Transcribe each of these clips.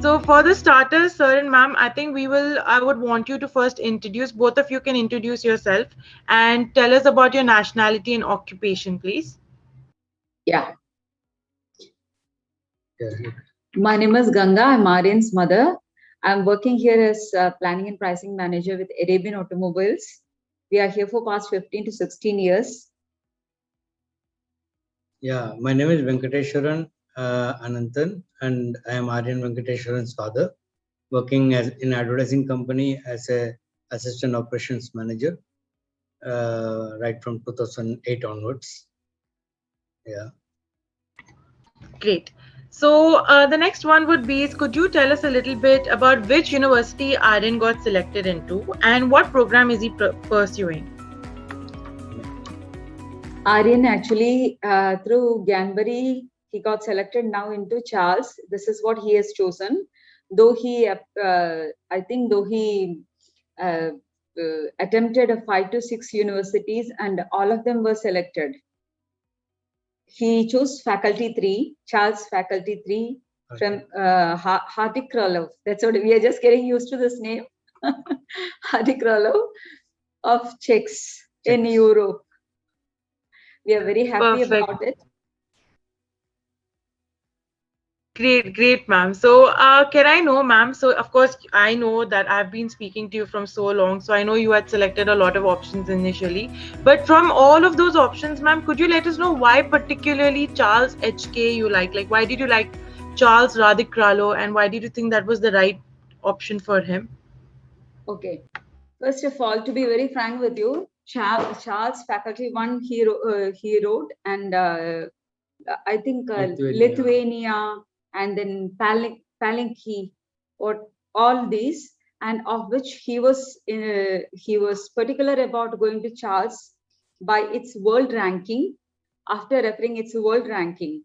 So for the starters, sir and ma'am, I would want you to first introduce, both of you can introduce yourself and tell us about your nationality and occupation, please. Yeah. My name is Ganga. I'm Aryan's mother. I'm working here as planning and pricing manager with Arabian Automobiles. We are here for past 15 to 16 years. Yeah, my name is Venkateswaran Ananthan, and I am Aryan Venkateswaran's father, working as in advertising company as a assistant operations manager, right from 2008 onwards. Yeah. Great. So the next one would be, could you tell us a little bit about which university Aryan got selected into and what program is he pursuing? Aryan actually, through Ganbari, he got selected now into Charles. This is what he has chosen. Though he, I think, though he attempted 5 to 6 universities and all of them were selected. He chose faculty 3, Charles faculty 3 from Hardik Kralov. That's what we are just getting used to this name. Hardik Kralov of Czechs in Europe. We are very happy about it. Great, ma'am. So, can I know, ma'am? So, of course, I know that I've been speaking to you from so long. So, I know you had selected a lot of options initially. But from all of those options, ma'am, could you let us know why particularly Charles HK you like? Like, why did you like Charles Radhik Kralo, and why did you think that was the right option for him? Okay. First of all, to be very frank with you, Charles faculty 1 he wrote, and I think Lithuania and then Palinki, or all these, and of which he was particular about going to Charles by its world ranking, after referring its world ranking.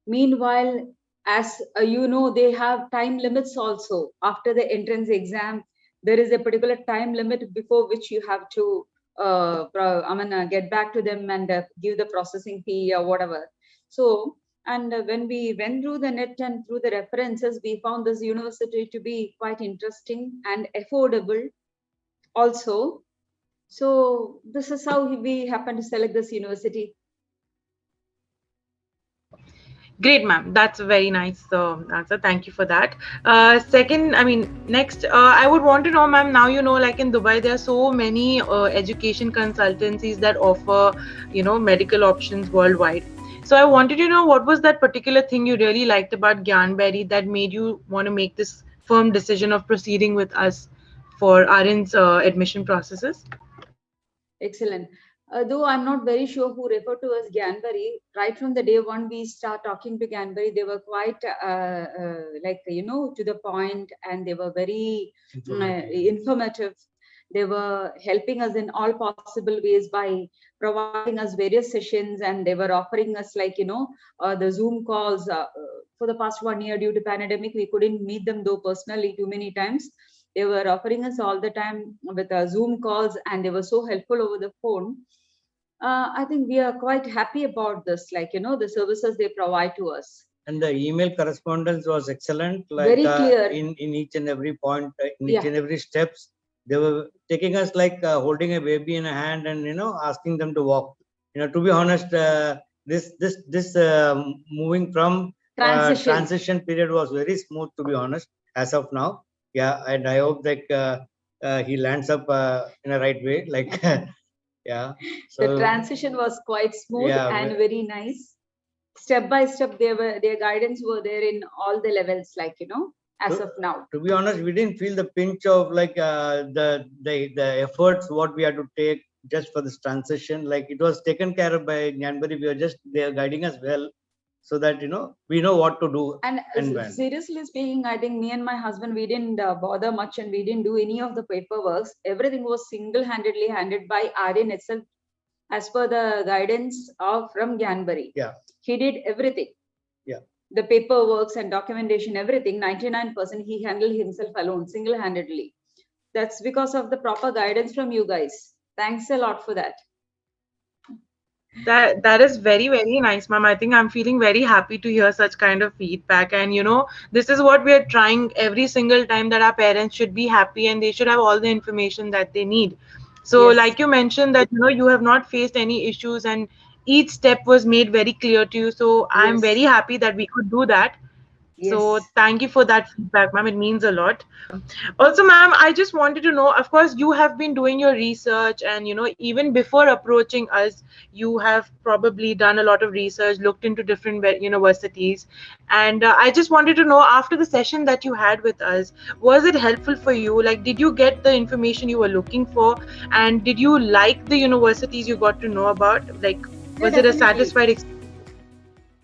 Meanwhile, as you know, they have time limits also. After the entrance exam, there is a particular time limit before which you have to get back to them and give the processing fee or whatever. So, and when we went through the net and through the references, we found this university to be quite interesting and affordable also. So this is how we happened to select this university. Great, ma'am. That's a very nice answer. Thank you for that. Next, I would want to know, ma'am, now you know, like in Dubai, there are so many education consultancies that offer, medical options worldwide. So I wanted to know what was that particular thing you really liked about Gyanberry that made you want to make this firm decision of proceeding with us for Aryan's admission processes? Excellent. Though I'm not very sure who referred to as Gyanberry, right from the day one we start talking to Gyanberry, they were quite to the point, and they were very informative. They were helping us in all possible ways by providing us various sessions, and they were offering us the Zoom calls. For the past 1 year due to pandemic, we couldn't meet them though personally too many times. They were offering us all the time with Zoom calls, and they were so helpful over the phone. I think we are quite happy about this, the services they provide to us. And the email correspondence was excellent. Very clear. In each and every point, in each and every steps, they were taking us like holding a baby in a hand and asking them to walk. To be honest, this moving from transition period was very smooth. To be honest, as of now, yeah, and I hope that he lands up in a right way. Like, yeah. So, the transition was quite smooth and very nice. Step by step, their guidance were there in all the levels, as of now. To be honest, we didn't feel the pinch of the efforts what we had to take just for this transition. Like, it was taken care of by Gyanberry. They are guiding us well, so that we know what to do. And seriously speaking, I think me and my husband, we didn't bother much, and we didn't do any of the paperwork. Everything was single-handedly handled by Aryan itself, as per the guidance from Gyanberry. Yeah. He did everything. Yeah. The paperwork and documentation, everything, 99% he handled himself alone, single-handedly. That's because of the proper guidance from you guys. Thanks a lot for that. That is very, very nice, ma'am. I think I'm feeling very happy to hear such kind of feedback. And this is what we are trying every single time, that our parents should be happy and they should have all the information that they need. So, Yes, like you mentioned that you have not faced any issues and each step was made very clear to you. So I'm very yes, happy that we could do that. So yes. thank you for that feedback, ma'am. It means a lot. Also, ma'am, I just wanted to know, of course, you have been doing your research, and even before approaching us, you have probably done a lot of research, looked into different universities. And I just wanted to know, after the session that you had with us, was it helpful for you? Like, did you get the information you were looking for? And did you like the universities you got to know about? Like, Yeah, was it a definitely. satisfied experience?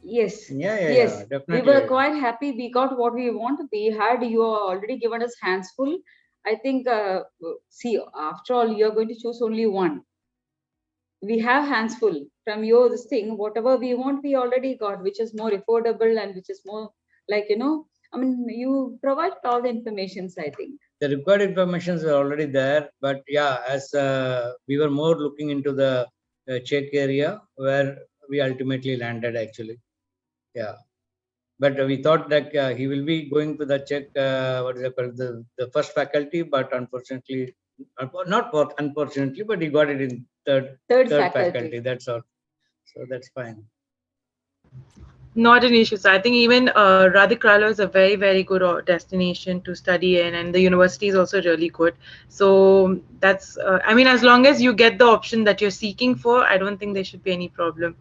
Yes, Yeah, yes. We were definitely. quite happy. We got what we want. We had you already given us hands full. I think, see, after all, you're going to choose only one. We have hands full from your this thing. Whatever we want, we already got, which is more affordable and which is more like, I mean, you provide all the informations, I think. The required informations were already there, but yeah, as we were more looking into the Czech area where we ultimately landed actually. Yeah, but we thought that he will be going to the Czech, what is it called, the first faculty, but unfortunately, unfortunately, but he got it in Third third faculty. faculty. That's all. So that's fine. Not an issue. So I think even Radikrala is a very, very good destination to study in, and the university is also really good. So that's, I mean, as long as you get the option that you're seeking for, I don't think there should be any problem.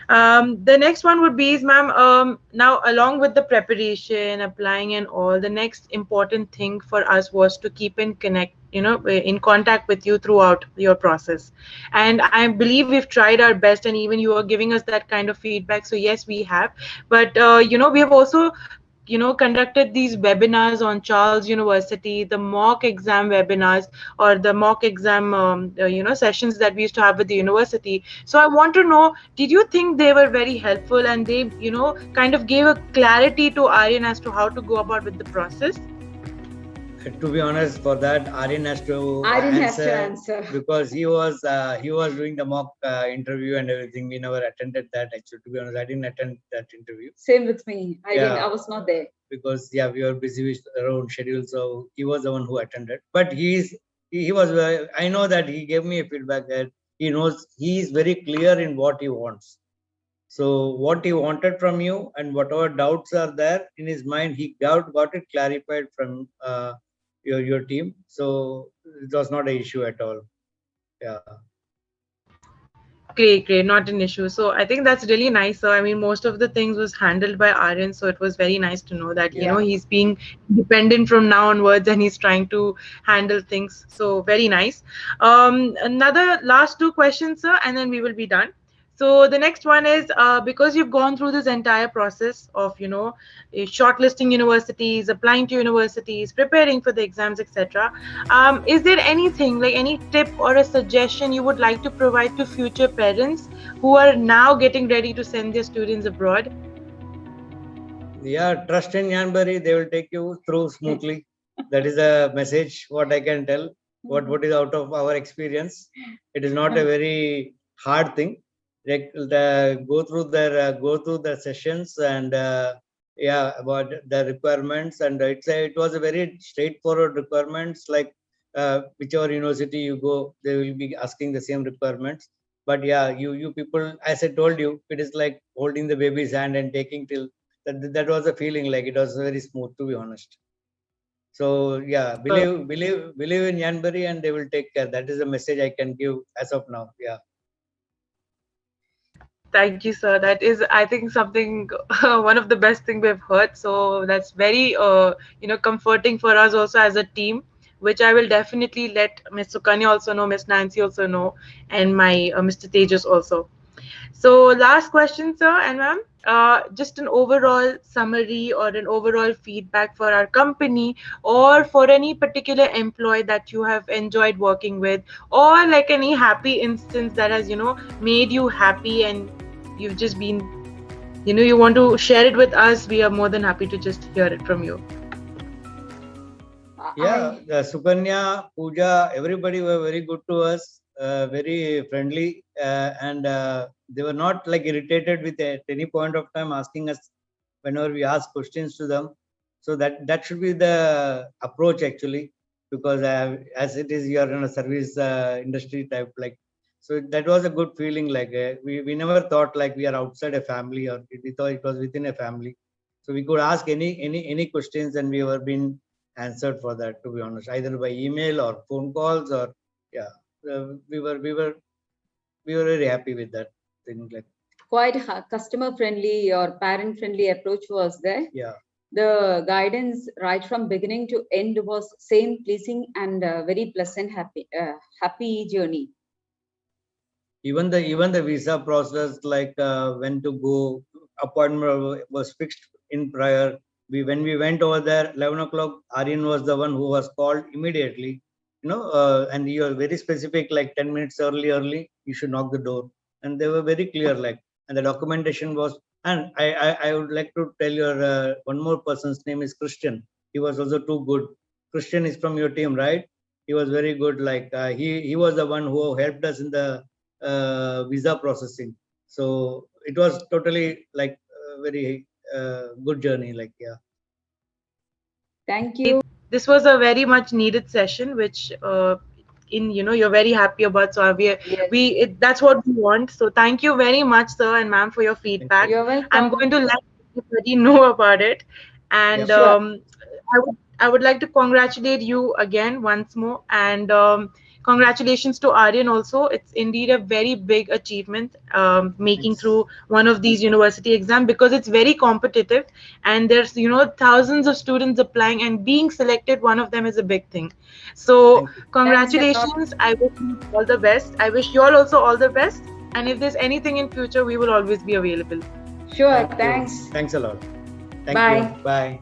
The next one would be is, ma'am, now along with the preparation, applying and all, the next important thing for us was to keep in connect, in contact with you throughout your process. And I believe we've tried our best, and even you are giving us that kind of feedback. So yes, we have. But we have also conducted these webinars on Charles University, the mock exam webinars, or the mock exam sessions that we used to have with the university. So I want to know, did you think they were very helpful, and they kind of gave a clarity to Aryan as to how to go about with the process? To be honest, for that, Aryan has to Aryan has to answer answer. because he was doing the mock interview and everything. We never attended that actually. To be honest, I didn't attend that interview. Same with me. I didn't. I Yeah, was not there. because yeah, we were busy with our own schedule, so he was the one who attended. But he was. I know that he gave me a feedback that he knows he is very clear in what he wants. So what he wanted from you and whatever doubts are there in his mind, he got it clarified from your team. So it was not an issue at all. Yeah. Great, great, not an issue. So I think that's really nice. So I mean, most of the things was handled by Aryan, so it was very nice to know that Yeah. he's being dependent from now onwards, and he's trying to handle things. So very nice. Another last two questions, sir, and then we will be done. So the next one is, because you've gone through this entire process of shortlisting universities, applying to universities, preparing for the exams, etc. Is there anything, like any tip or a suggestion you would like to provide to future parents who are now getting ready to send their students abroad? Yeah, trust in Yanbury. They will take you through smoothly. That is a message. What I can tell. What is out of our experience. It is not a very hard thing. Go through the sessions and yeah, about the requirements, and it was a very straightforward requirements, like whichever university you go, they will be asking the same requirements. But yeah, you people, as I told you, it is like holding the baby's hand and taking till that was a feeling, like it was very smooth, to be honest. So yeah, believe in Yanbury and they will take care. That is a message I can give as of now. Yeah. Thank you, sir. That is, I think, something one of the best thing we've heard. So that's very, comforting for us also as a team, which I will definitely let Miss Sukanya also know, Miss Nancy also know, and my Mr. Tejas also. So last question, sir and ma'am. Just an overall summary or an overall feedback for our company, or for any particular employee that you have enjoyed working with, or like any happy instance that has made you happy, and you've just been you want to share it with us. We are more than happy to just hear it from you. Yeah, the Sukanya, Pooja, everybody were very good to us. very friendly, and they were not like irritated with at any point of time asking us whenever we ask questions to them. So that should be the approach actually, because as it is, you are in a service industry type, like, so that was a good feeling. Like we never thought like we are outside a family, or we thought it was within a family. So we could ask any questions, and we were being answered for that, to be honest, either by email or phone calls, or yeah, we were very happy with that thing. Like, quite customer friendly or parent friendly approach was there. yeah, the guidance right from beginning to end was same, pleasing, and very pleasant, happy journey. even the visa process, like when to go, appointment was fixed in prior. When we went over there 11 o'clock, Aryan was the one who was called immediately, and you are very specific, like 10 minutes early you should knock the door, and they were very clear, like, and the documentation was. And I would like to tell your one more person's name is Christian. He was also too good. Christian is from your team, right? He was very good. Like he was the one who helped us in the visa processing. So it was totally like a very good journey. Like, yeah. Thank you. This was a very much needed session, which you're very happy about. So that's what we want. So thank you very much, sir and ma'am, for your feedback. You're welcome. I'm going to let everybody know about it, and Yeah, sure. I would like to congratulate you again once more, and congratulations to Aryan also. It's indeed a very big achievement, making Thanks. through one of these university exams, because it's very competitive, and there's thousands of students applying, and being selected one of them is a big thing. So congratulations. I wish you all the best. I wish you all also all the best, and if there's anything in future, we will always be available. Sure. Thanks. Thanks a lot. Thank Bye. you. Bye.